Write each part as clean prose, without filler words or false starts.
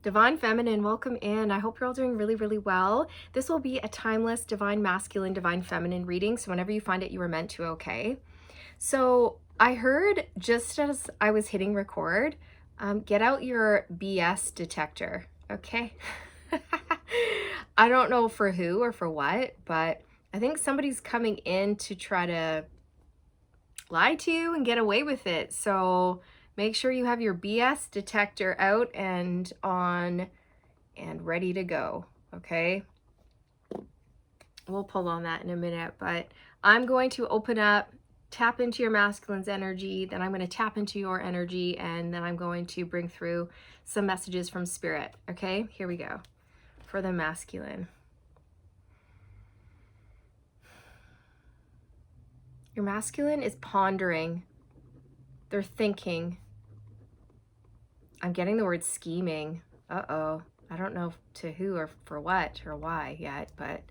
Divine Feminine, welcome in. I hope you're all doing really, really well. This will be a timeless Divine Masculine, Divine Feminine reading. So whenever you find it, you were meant to, okay? So I heard just as I was hitting record, get out your BS detector, okay? I don't know for who or for what, but I think somebody's coming in to try to lie to you and get away with it. So make sure you have your BS detector out and on and ready to go, okay? We'll pull on that in a minute, but I'm going to open up, tap into your masculine's energy, then I'm going to tap into your energy, and then I'm going to bring through some messages from spirit, okay? Here we go. For the masculine. Your masculine is pondering. They're thinking. I'm getting the word scheming. Uh-oh. I don't know to who or for what or why yet, but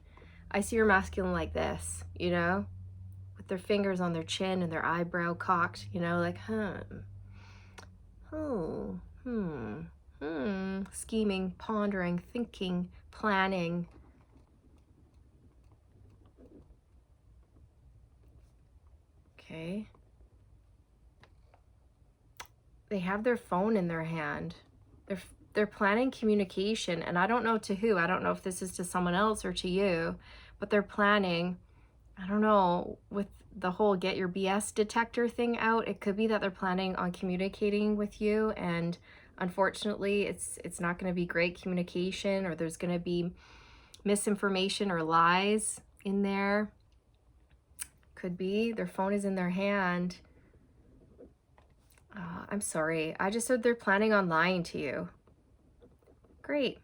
I see your masculine like this, you know, with their fingers on their chin and their eyebrow cocked, you know, like, scheming, pondering, thinking, planning. Okay. They have their phone in their hand. They're planning communication, and I don't know to who. I don't know if this is to someone else or to you, but they're planning. I don't know, with the whole get your BS detector thing out, it could be that they're planning on communicating with you, and unfortunately it's not going to be great communication, or there's going to be misinformation or lies in there. Could be their phone is in their hand. I'm sorry, I just said they're planning on lying to you. Great.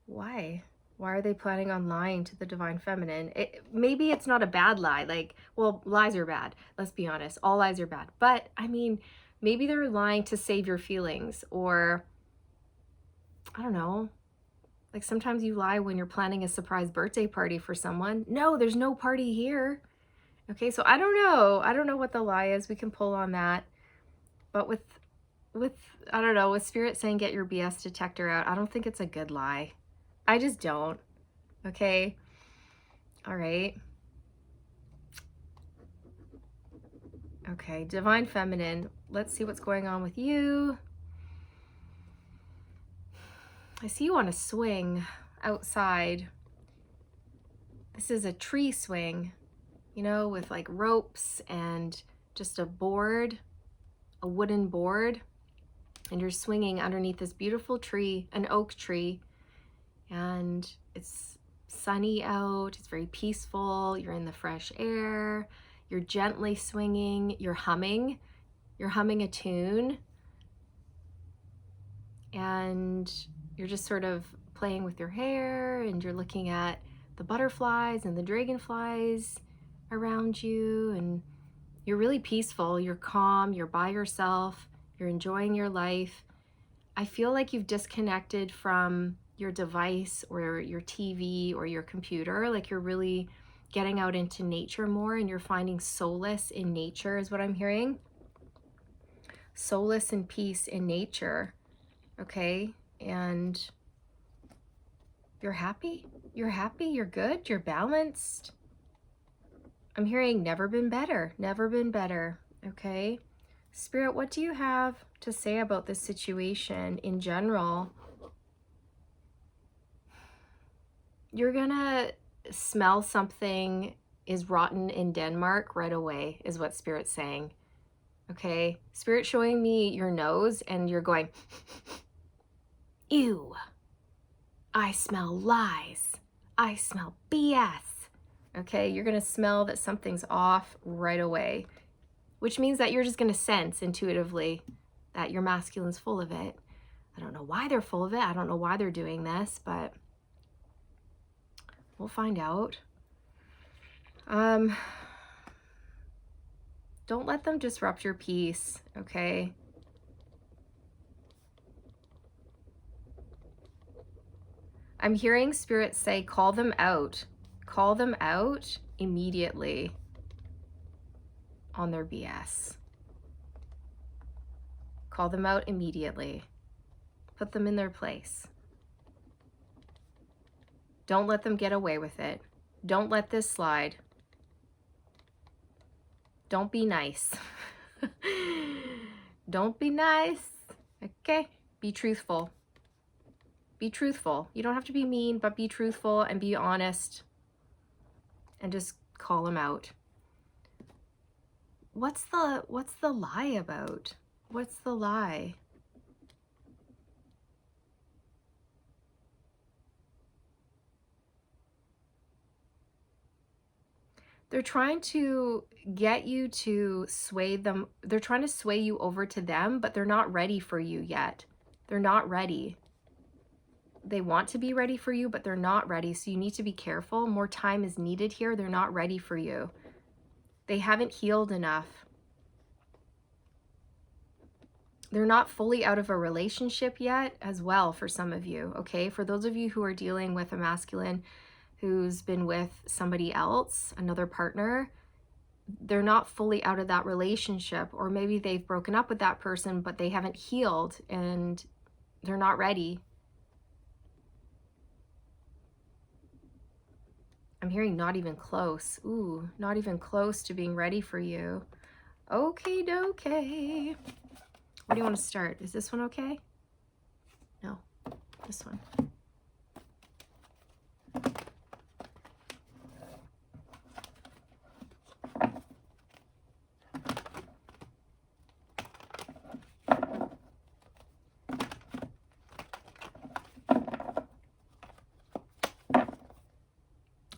Why are they planning on lying to the Divine Feminine? Maybe it's not a bad lie. Like, well, lies are bad. Let's be honest. All lies are bad. But I mean, maybe they're lying to save your feelings, or I don't know. Like sometimes you lie when you're planning a surprise birthday party for someone. No, there's no party here. Okay, so I don't know. I don't know what the lie is. We can pull on that. But with I don't know, with spirit saying get your BS detector out, I don't think it's a good lie. I just don't. Okay. All right. Okay, Divine Feminine, let's see what's going on with you. I see you on a swing outside. This is a tree swing, you know, with like ropes and just a board, a wooden board, and you're swinging underneath this beautiful tree, an oak tree, and it's sunny out, it's very peaceful, you're in the fresh air, you're gently swinging, you're humming a tune, and you're just sort of playing with your hair, and you're looking at the butterflies and the dragonflies around you, and you're really peaceful, you're calm, you're by yourself, you're enjoying your life. I feel like you've disconnected from your device or your TV or your computer, like you're really getting out into nature more, and you're finding solace in nature is what I'm hearing. Solace and peace in nature, okay? And you're happy, you're good, you're balanced. I'm hearing never been better, okay? Spirit, what do you have to say about this situation in general? You're gonna smell something is rotten in Denmark right away, is what Spirit's saying, okay? Spirit showing me your nose, and you're going, ew, I smell lies, I smell BS, okay? You're gonna smell that something's off right away, which means that you're just gonna sense intuitively that your masculine's full of it. I don't know why they're full of it. I don't know why they're doing this, but we'll find out. Don't let them disrupt your peace, okay? I'm hearing Spirit say, call them out. Call them out immediately on their BS. Call them out immediately. Put them in their place. Don't let them get away with it. Don't let this slide. Don't be nice. Don't be nice. Okay? Be truthful. Be truthful. You don't have to be mean, but be truthful and be honest. And just call them out. What's the lie about? What's the lie? They're trying to get you to sway them. They're trying to sway you over to them, but they're not ready for you yet. They're not ready. They want to be ready for you, but they're not ready. So you need to be careful. More time is needed here. They're not ready for you. They haven't healed enough. They're not fully out of a relationship yet as well for some of you, okay? For those of you who are dealing with a masculine who's been with somebody else, another partner, they're not fully out of that relationship, or maybe they've broken up with that person, but they haven't healed and they're not ready. I'm hearing not even close. Ooh, not even close to being ready for you. Okay, dokie. Where do you want to start? Is this one okay? No, this one.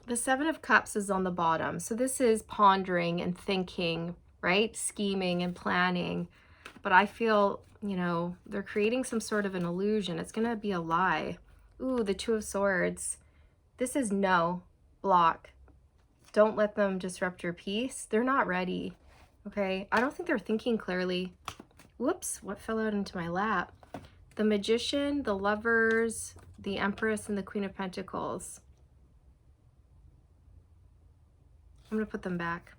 The Seven of Cups is on the bottom. So this is pondering and thinking, right? Scheming and planning. But I feel, you know, they're creating some sort of an illusion. It's going to be a lie. Ooh, the Two of Swords. This is no, block. Don't let them disrupt your peace. They're not ready. Okay? I don't think they're thinking clearly. Whoops, what fell out into my lap? The Magician, the Lovers, the Empress, and the Queen of Pentacles. I'm going to put them back.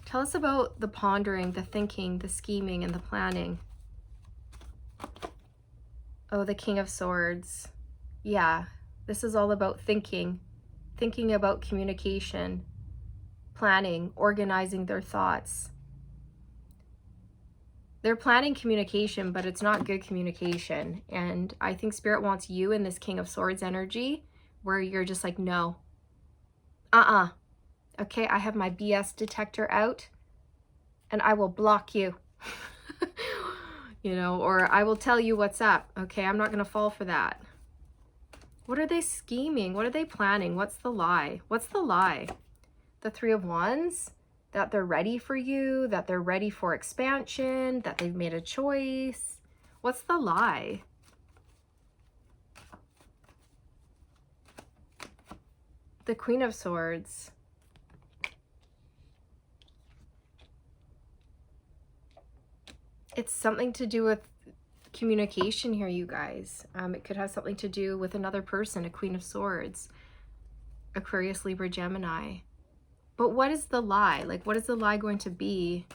Tell us about the pondering, the thinking, the scheming, and the planning. Oh, the King of Swords. Yeah, this is all about thinking about communication, planning, organizing their thoughts. They're planning communication, but it's not good communication. And I think Spirit wants you in this King of Swords energy where you're just like, no. Okay, I have my BS detector out and I will block you. You know, or I will tell you what's up. Okay, I'm not going to fall for that. What are they scheming? What are they planning? What's the lie? What's the lie? The Three of Wands? That they're ready for you, that they're ready for expansion, that they've made a choice. What's the lie? The Queen of Swords. It's something to do with communication here, you guys. It could have something to do with another person, a Queen of Swords, Aquarius, Libra, Gemini. But what is the lie? Like, what is the lie going to be?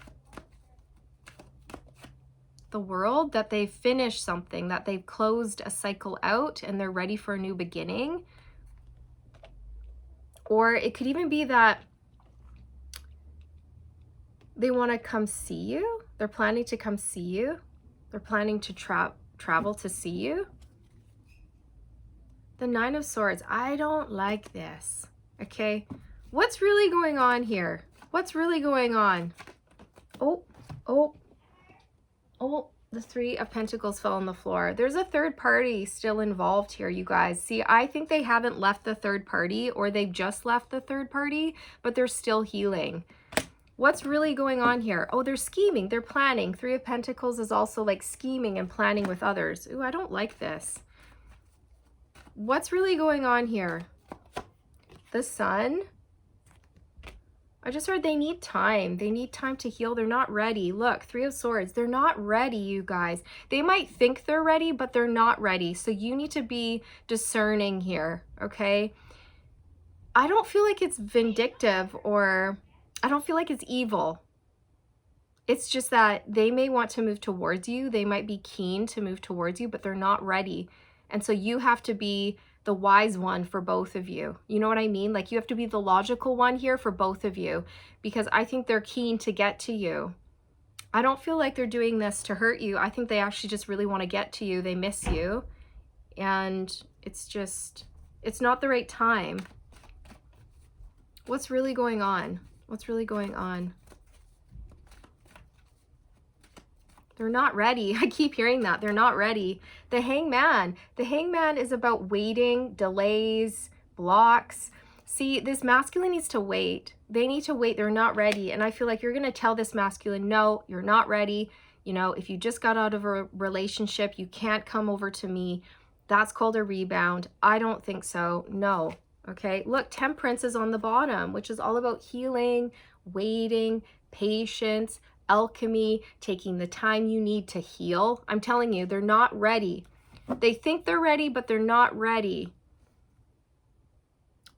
The World, that they've finished something, that they've closed a cycle out and they're ready for a new beginning. Or it could even be that they want to come see you. They're planning to come see you. They're planning to travel to see you. The Nine of Swords. I don't like this. Okay. What's really going on here? What's really going on? Oh, the Three of Pentacles fell on the floor. There's a third party still involved here, you guys. See, I think they haven't left the third party, or they've just left the third party, but they're still healing. What's really going on here? Oh, they're scheming. They're planning. Three of Pentacles is also like scheming and planning with others. Ooh, I don't like this. What's really going on here? The Sun. I just heard they need time. They need time to heal. They're not ready. Look, Three of Swords. They're not ready, you guys. They might think they're ready, but they're not ready. So you need to be discerning here, okay? I don't feel like it's vindictive, or I don't feel like it's evil. It's just that they may want to move towards you. They might be keen to move towards you, but they're not ready. And so you have to be the wise one for both of you. You know what I mean? Like, you have to be the logical one here for both of you, because I think they're keen to get to you. I don't feel like they're doing this to hurt you. I think they actually just really want to get to you. They miss you. And it's not the right time. What's really going on? What's really going on? They're not ready. I keep hearing that. They're not ready. The Hangman. The Hangman is about waiting, delays, blocks. See, this masculine needs to wait. They need to wait. They're not ready. And I feel like you're going to tell this masculine, no, you're not ready. You know, if you just got out of a relationship, you can't come over to me. That's called a rebound. I don't think so. No. Okay. Look, Temperance is on the bottom, which is all about healing, waiting, patience, alchemy, taking the time you need to heal. I'm telling you, they're not ready. They think they're ready, but they're not ready.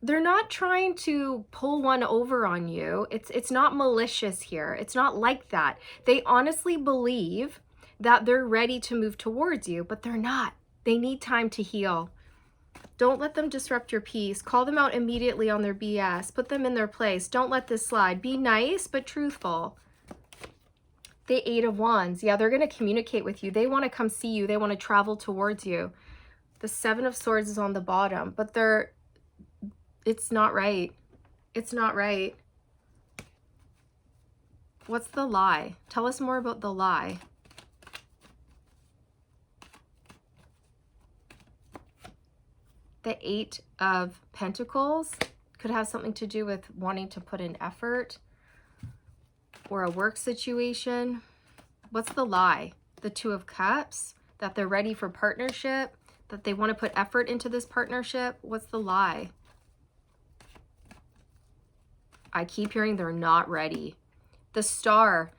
They're not trying to pull one over on you. It's not malicious here. It's not like that. They honestly believe that they're ready to move towards you, but they're not. They need time to heal. Don't let them disrupt your peace. Call them out immediately on their BS. Put them in their place. Don't let this slide. Be nice, but truthful. The Eight of Wands. Yeah, they're going to communicate with you. They want to come see you. They want to travel towards you. The Seven of Swords is on the bottom, but it's not right. It's not right. What's the lie? Tell us more about the lie. The Eight of Pentacles could have something to do with wanting to put in effort or a work situation. What's the lie? The Two of Cups, that they're ready for partnership, that they want to put effort into this partnership. What's the lie? I keep hearing they're not ready. The Star.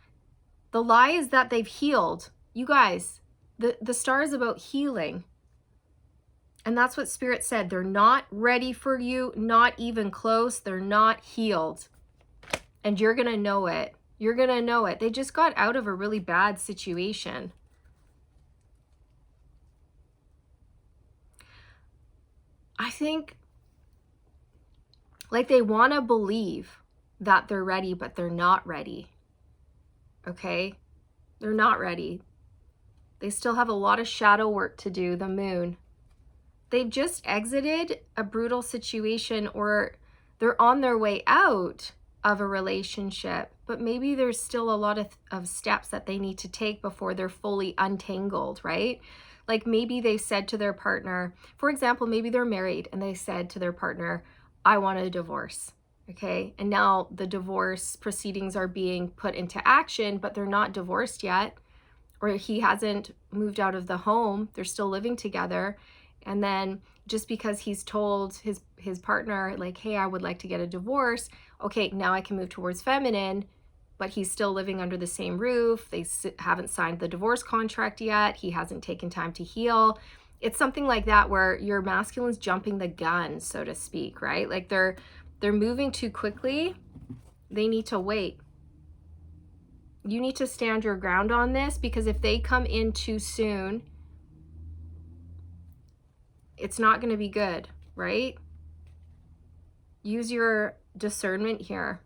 The lie is that they've healed. You guys, the Star is about healing. And that's what Spirit said. They're not ready for you, not even close. They're not healed. And you're going to know it. You're going to know it. They just got out of a really bad situation. I think, like, they want to believe that they're ready, but they're not ready. Okay? They're not ready. They still have a lot of shadow work to do, the Moon. They've just exited a brutal situation, or they're on their way out of a relationship, but maybe there's still a lot of steps that they need to take before they're fully untangled, right? Like, maybe they said to their partner, for example, maybe they're married and they said to their partner, I want a divorce. Okay. And now the divorce proceedings are being put into action, but they're not divorced yet, or he hasn't moved out of the home. They're still living together. And then just because he's told his partner, like, hey, I would like to get a divorce. Okay, now I can move towards feminine, but he's still living under the same roof. They haven't signed the divorce contract yet. He hasn't taken time to heal. It's something like that where your masculine's jumping the gun, so to speak, right? Like, they're moving too quickly. They need to wait. You need to stand your ground on this, because if they come in too soon, it's not going to be good, right? Use your discernment here.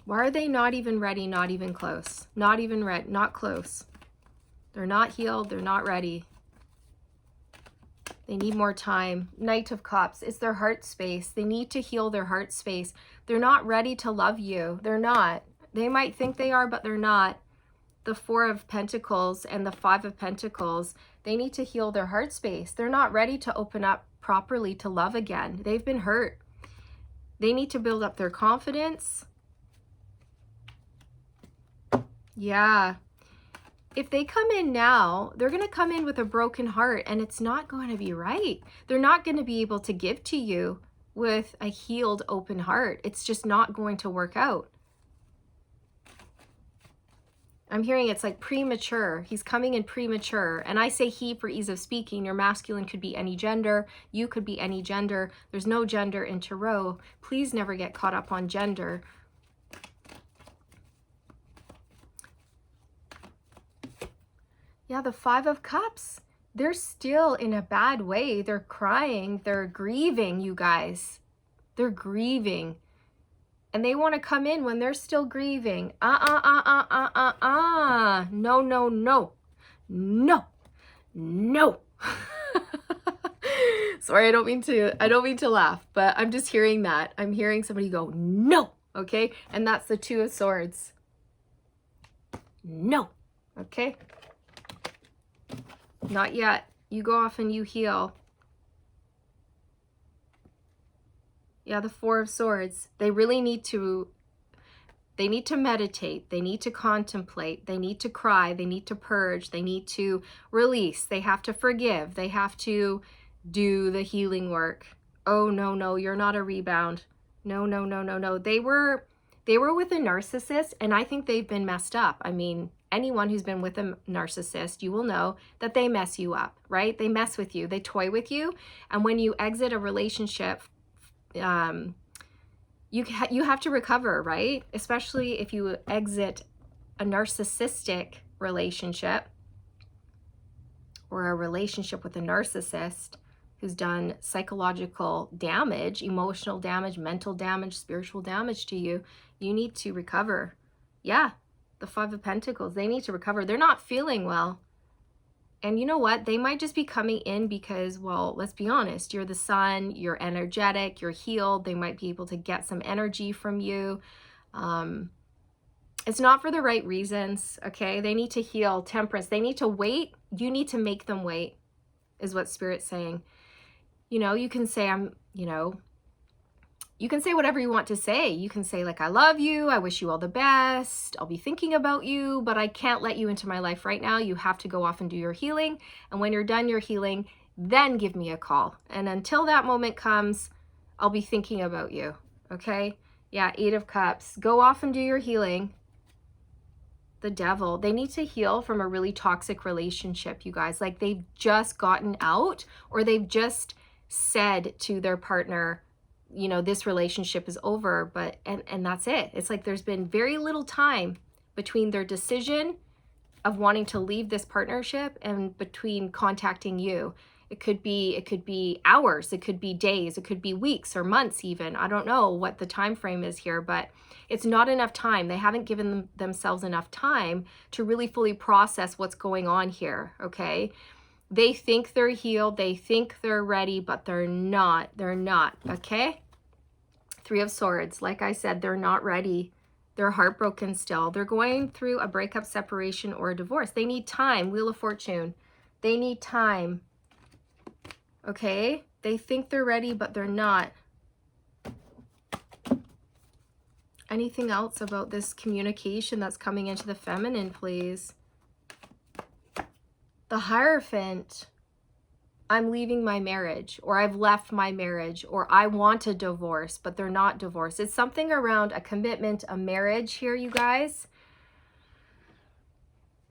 Why are they not even ready, not even close? Not even ready, not close. They're not healed, they're not ready. They need more time. Knight of Cups, it's their heart space. They need to heal their heart space. They're not ready to love you. They're not. They might think they are, but they're not. The Four of Pentacles and the Five of Pentacles, they need to heal their heart space. They're not ready to open up properly to love again. They've been hurt. They need to build up their confidence. Yeah. If they come in now, they're going to come in with a broken heart, and it's not going to be right. They're not going to be able to give to you with a healed, open heart. It's just not going to work out. I'm hearing it's like premature. He's coming in premature. And I say he for ease of speaking. Your masculine could be any gender. You could be any gender. There's no gender in tarot. Please never get caught up on gender. Yeah, the Five of Cups. They're still in a bad way. They're crying. They're grieving, you guys. They're grieving. And they want to come in when they're still grieving. No, no, no. No. No. Sorry, I don't mean to laugh, but I'm just hearing that. I'm hearing somebody go, no. Okay? And that's the Two of Swords. No. Okay? Not yet. You go off and you heal. Yeah, the Four of Swords. They really need to meditate. They need to contemplate. They need to cry. They need to purge. They need to release. They have to forgive. They have to do the healing work. Oh, no, no, you're not a rebound. No, no, no, no, no. They were with a narcissist, and I think they've been messed up. I mean, anyone who's been with a narcissist, you will know that they mess you up, right? They mess with you. They toy with you. And when you exit a relationship, you have to recover, right? Especially if you exit a narcissistic relationship or a relationship with a narcissist who's done psychological damage, emotional damage, mental damage, spiritual damage to you. You need to recover. Yeah, the Five of Pentacles, they need to recover. They're not feeling well. And you know what? They might just be coming in because, well, let's be honest, you're the sun, you're energetic, you're healed. They might be able to get some energy from you. It's not for the right reasons, okay? They need to heal. Temperance, they need to wait. You need to make them wait, is what Spirit's saying. You know, you can say, you can say whatever you want to say. You can say, like, I love you, I wish you all the best, I'll be thinking about you, but I can't let you into my life right now. You have to go off and do your healing. And when you're done your healing, then give me a call. And until that moment comes, I'll be thinking about you, okay? Yeah, Eight of Cups. Go off and do your healing. The Devil. They need to heal from a really toxic relationship, you guys. Like, they've just gotten out, or they've just said to their partner, you know, this relationship is over, but and that's it. It's like there's been very little time between their decision of wanting to leave this partnership and between contacting you. It could be hours, it could be days, it could be weeks or months even. I don't know what the time frame is here, but it's not enough time. They haven't given themselves enough time to really fully process what's going on here, okay? They think they're healed, they think they're ready, but they're not. They're not, okay? Three of Swords. Like I said, they're not ready. They're heartbroken still. They're going through a breakup, separation, or a divorce. They need time. Wheel of Fortune. They need time, okay? They think they're ready, but they're not. Anything else about this communication that's coming into the feminine, please? The Hierophant. I'm leaving my marriage, or I've left my marriage, or I want a divorce, but they're not divorced. It's something around a commitment, a marriage here, you guys.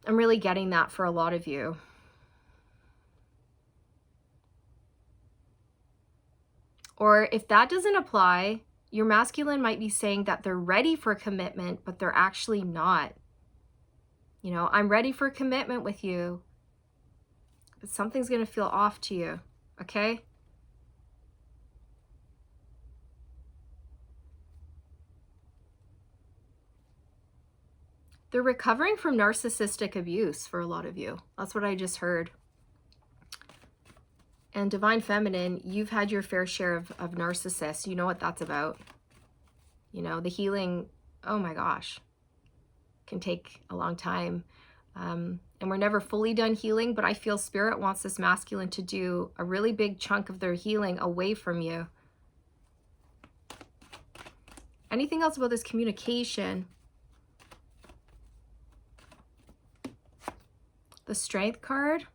I'm really getting that for a lot of you. Or if that doesn't apply, your masculine might be saying that they're ready for commitment, but they're actually not. You know, I'm ready for commitment with you, but something's going to feel off to you, okay? They're recovering from narcissistic abuse for a lot of you. That's what I just heard. And Divine Feminine, you've had your fair share of narcissists. You know what that's about. You know, the healing, oh my gosh, can take a long time. And we're never fully done healing, but I feel Spirit wants this masculine to do a really big chunk of their healing away from you. Anything else about this communication? The Strength card.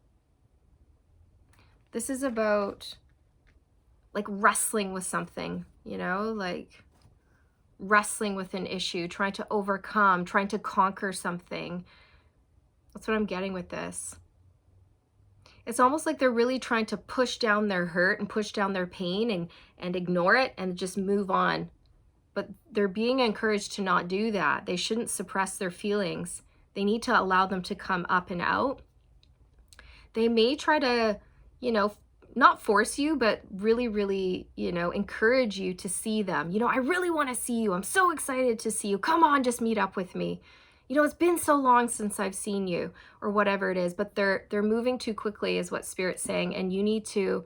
This is about like wrestling with something, you know, like wrestling with an issue, trying to overcome, trying to conquer something. That's what I'm getting with this. It's almost like they're really trying to push down their hurt and push down their pain and ignore it and just move on. But they're being encouraged to not do that. They shouldn't suppress their feelings. They need to allow them to come up and out. They may try to, not force you, but really, really, encourage you to see them. I really want to see you. I'm so excited to see you. Come on, just meet up with me. It's been so long since I've seen you, or whatever it is, but they're moving too quickly is what Spirit's saying. And you need to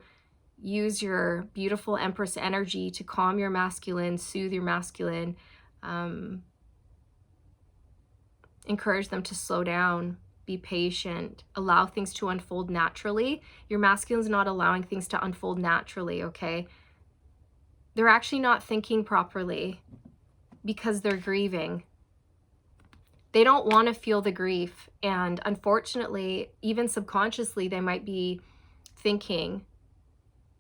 use your beautiful Empress energy to calm your masculine, soothe your masculine, encourage them to slow down, be patient, allow things to unfold naturally. Your masculine's not allowing things to unfold naturally, okay? They're actually not thinking properly because they're grieving. They don't want to feel the grief. And unfortunately, even subconsciously, they might be thinking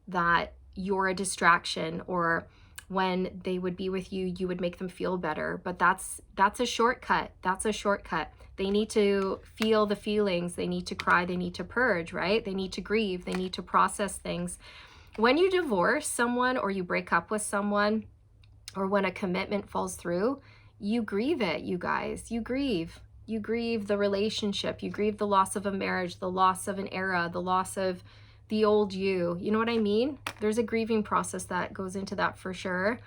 that you're a distraction, or when they would be with you, you would make them feel better. But that's a shortcut. That's a shortcut. They need to feel the feelings. They need to cry. They need to purge, right? They need to grieve. They need to process things. When you divorce someone, or you break up with someone, or when a commitment falls through, you grieve it, you guys. You grieve. You grieve the relationship. You grieve the loss of a marriage, the loss of an era, the loss of the old you. You know what I mean? There's a grieving process that goes into that for sure.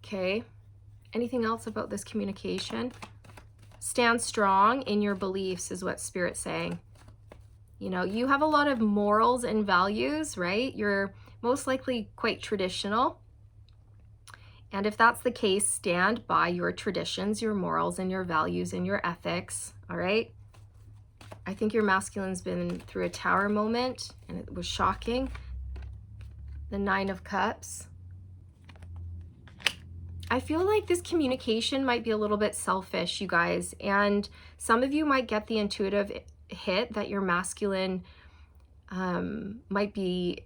Okay. Anything else about this communication? Stand strong in your beliefs is what Spirit's saying. You have a lot of morals and values, right? You're most likely quite traditional. And if that's the case, stand by your traditions, your morals, and your values, and your ethics, all right? I think your masculine's been through a tower moment, and it was shocking. The 9 of Cups. I feel like this communication might be a little bit selfish, you guys, and some of you might get the intuitive hit that your masculine might be,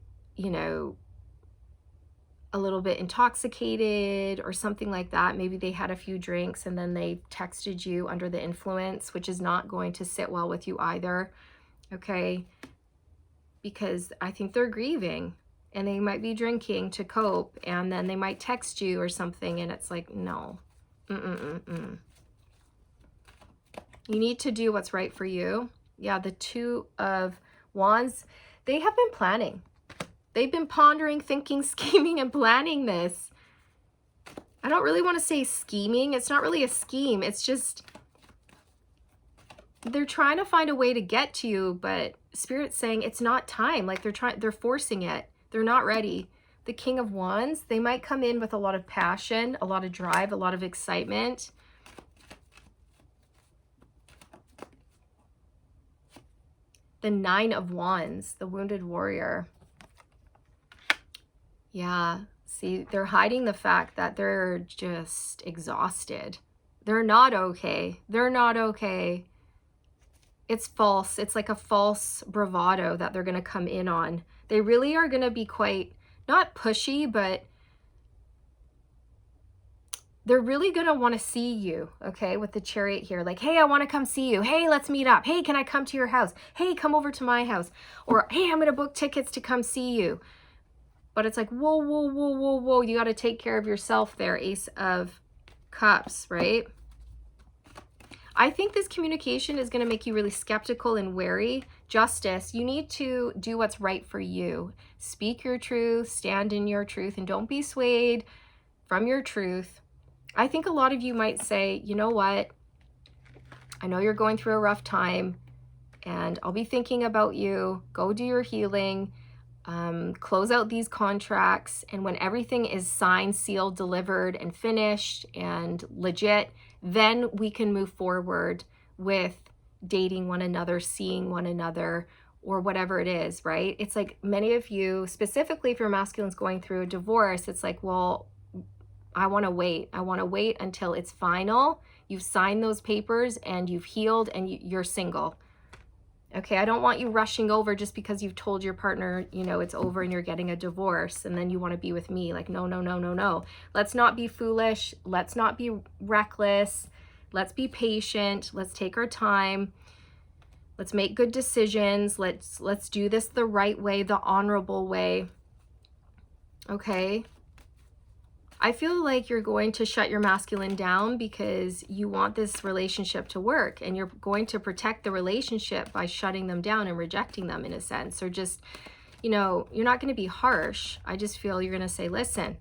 a little bit intoxicated or something like that. Maybe they had a few drinks and then they texted you under the influence, which is not going to sit well with you either, okay? Because I think they're grieving, and they might be drinking to cope, and then they might text you or something, and it's like, no. You need to do what's right for you. Yeah, the 2 of Wands, they have been planning. They've been pondering, thinking, scheming, and planning this. I don't really want to say scheming. It's not really a scheme. It's just they're trying to find a way to get to you, but Spirit's saying it's not time. Like they're forcing it. They're not ready. The King of Wands, they might come in with a lot of passion, a lot of drive, a lot of excitement. The 9 of Wands, the Wounded Warrior. Yeah, see, they're hiding the fact that they're just exhausted. They're not okay. They're not okay. It's false. It's like a false bravado that they're going to come in on. They really are going to be quite, not pushy, but they're really going to want to see you, okay, with the Chariot here. Like, hey, I want to come see you. Hey, let's meet up. Hey, can I come to your house? Hey, come over to my house. Or, hey, I'm going to book tickets to come see you. But it's like, whoa, whoa, whoa, whoa, whoa. You got to take care of yourself there, Ace of Cups, right? I think this communication is going to make you really skeptical and wary. Justice, you need to do what's right for you. Speak your truth, stand in your truth, and don't be swayed from your truth. I think a lot of you might say, you know what? I know you're going through a rough time, and I'll be thinking about you. Go do your healing. Close out these contracts, and when everything is signed, sealed, delivered, and finished and legit, then we can move forward with dating one another, seeing one another, or whatever it is, right? It's like many of you, specifically if your masculine's going through a divorce, it's like, well, I want to wait. I want to wait until it's final. You've signed those papers and you've healed and you're single. Okay, I don't want you rushing over just because you've told your partner, it's over and you're getting a divorce, and then you want to be with me. Like, no, no, no, no, no. Let's not be foolish. Let's not be reckless. Let's be patient. Let's take our time. Let's make good decisions. Let's do this the right way, the honorable way. Okay? I feel like you're going to shut your masculine down because you want this relationship to work, and you're going to protect the relationship by shutting them down and rejecting them in a sense, or just, you know, you're not going to be harsh. I just feel you're going to say, listen,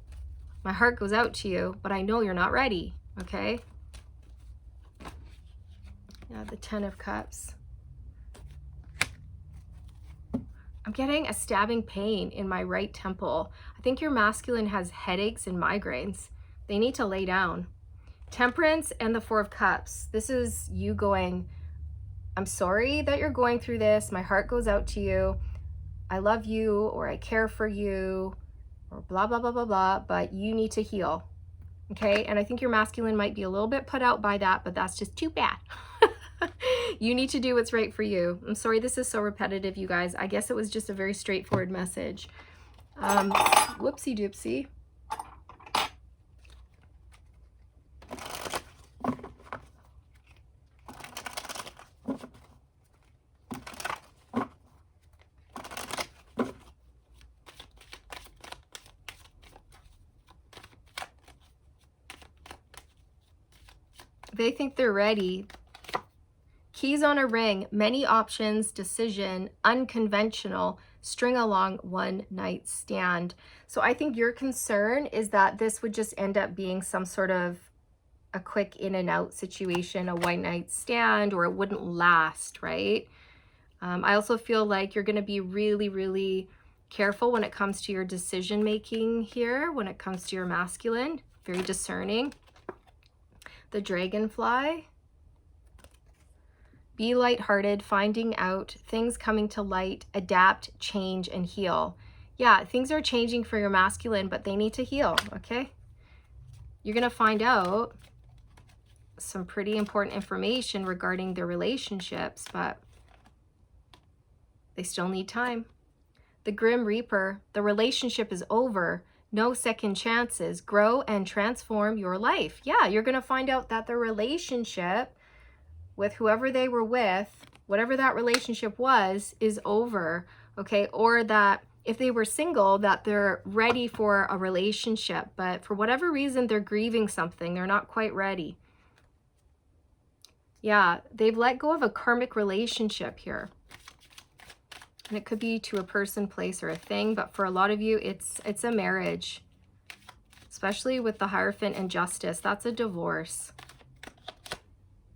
my heart goes out to you, but I know you're not ready. Okay? Yeah, the 10 of Cups. I'm getting a stabbing pain in my right temple. I think your masculine has headaches and migraines. They need to lay down. Temperance and the 4 of Cups. This is you going, I'm sorry that you're going through this. My heart goes out to you. I love you, or I care for you, or blah, blah, blah, blah, blah, but you need to heal. Okay? And I think your masculine might be a little bit put out by that, but that's just too bad. You need to do what's right for you. I'm sorry this is so repetitive, you guys. I guess it was just a very straightforward message. Whoopsie doopsie. They think they're ready. Keys on a ring, many options, decision, unconventional, string along, one night stand. So I think your concern is that this would just end up being some sort of a quick in and out situation, a one night stand, or it wouldn't last, right? I also feel like you're going to be really, really careful when it comes to your decision making here, when it comes to your masculine, very discerning. The dragonfly. Be lighthearted, finding out, things coming to light, adapt, change, and heal. Yeah, things are changing for your masculine, but they need to heal, okay? You're going to find out some pretty important information regarding their relationships, but they still need time. The Grim Reaper, the relationship is over. No second chances. Grow and transform your life. Yeah, you're going to find out that the relationship with whoever they were with, whatever that relationship was, is over, okay? Or that if they were single, that they're ready for a relationship, but for whatever reason, they're grieving something. They're not quite ready. Yeah, they've let go of a karmic relationship here. And it could be to a person, place, or a thing, but for a lot of you, it's a marriage, especially with the Hierophant and Justice. That's a divorce.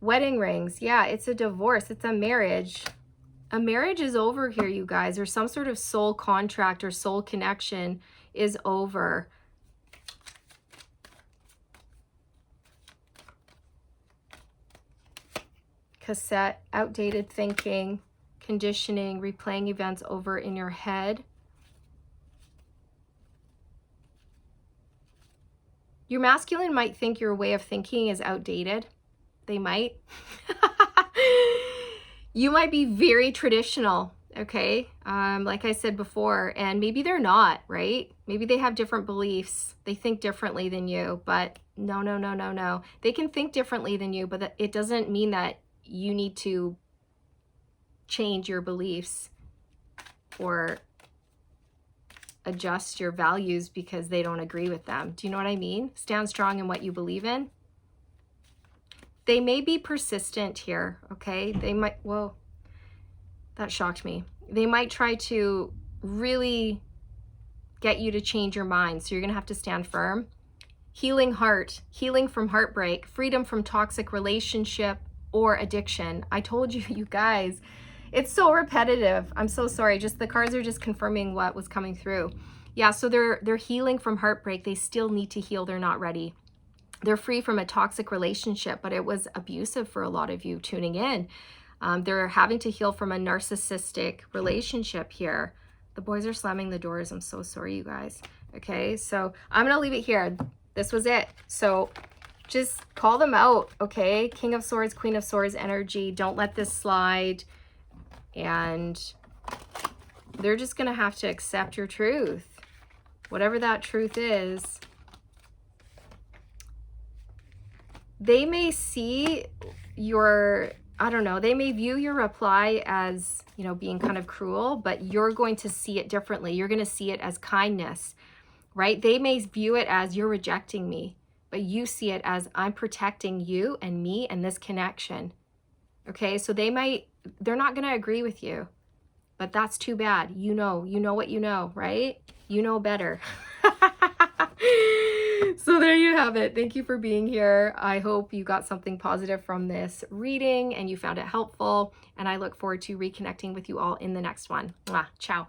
Wedding rings. Yeah, it's a divorce. It's a marriage. A marriage is over here, you guys, or some sort of soul contract or soul connection is over. Cassette, outdated thinking, conditioning, replaying events over in your head. Your masculine might think your way of thinking is outdated. They might. You might be very traditional, okay? Like I said before, and maybe they're not, right? Maybe they have different beliefs. They think differently than you, but no, no, no, no, no. They can think differently than you, but it doesn't mean that you need to change your beliefs or adjust your values because they don't agree with them. Do you know what I mean? Stand strong in what you believe in. They may be persistent here, okay? They might, whoa, that shocked me. They might try to really get you to change your mind, so you're gonna have to stand firm. Healing heart, healing from heartbreak, freedom from toxic relationship or addiction. I told you, you guys, it's so repetitive. I'm so sorry, just the cards are just confirming what was coming through. Yeah, so they're healing from heartbreak. They still need to heal, they're not ready. They're free from a toxic relationship, but it was abusive for a lot of you tuning in. They're having to heal from a narcissistic relationship here. The boys are slamming the doors. I'm so sorry, you guys. Okay, so I'm going to leave it here. This was it. So just call them out, okay? King of Swords, Queen of Swords energy. Don't let this slide. And they're just going to have to accept your truth. Whatever that truth is. they may see your, I don't know, they may view your reply as, you know, being kind of cruel, but you're going to see it differently. You're going to see it as kindness, right? They may view it as you're rejecting me, but you see it as I'm protecting you and me and this connection. Okay, so they're not going to agree with you, but that's too bad. You know what you know, right? You know better. So there you have it. Thank you for being here. I hope you got something positive from this reading and you found it helpful. And I look forward to reconnecting with you all in the next one. Mwah. Ciao.